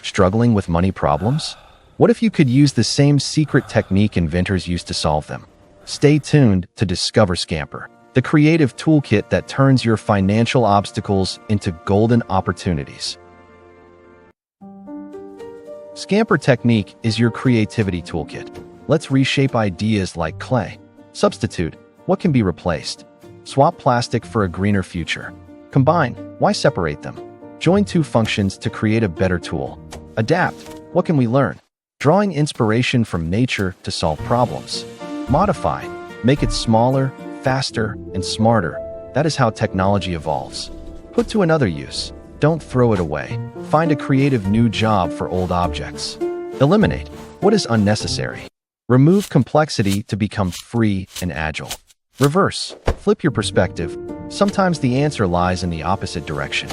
Struggling with money problems? What if you could use the same secret technique inventors used to solve them? Stay tuned to discover Scamper, the creative toolkit that turns your financial obstacles into golden opportunities. Scamper technique is your creativity toolkit. Let's reshape ideas like clay. Substitute, what can be replaced? Swap plastic for a greener future. Combine, why separate them? Join two functions to create a better tool. Adapt, what can we learn? Drawing inspiration from nature to solve problems. Modify, make it smaller, faster, and smarter. That is how technology evolves. Put to another use. Don't throw it away. Find a creative new job for old objects. Eliminate what is unnecessary. Remove complexity to become free and agile. Reverse, flip your perspective. Sometimes the answer lies in the opposite direction.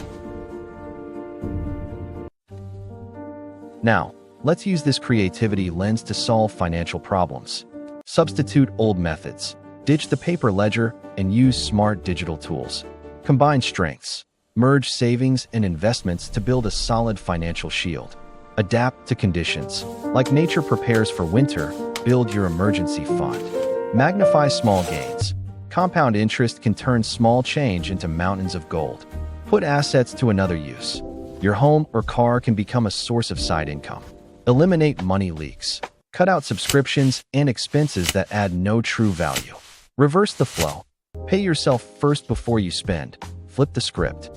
Now, let's use this creativity lens to solve financial problems. Substitute old methods. Ditch the paper ledger and use smart digital tools. Combine strengths. Merge savings and investments to build a solid financial shield. Adapt to conditions. Like nature prepares for winter, build your emergency fund. Magnify small gains. Compound interest can turn small change into mountains of gold. Put assets to another use. Your home or car can become a source of side income. Eliminate money leaks. Cut out subscriptions and expenses that add no true value. Reverse the flow. Pay yourself first before you spend. Flip the script.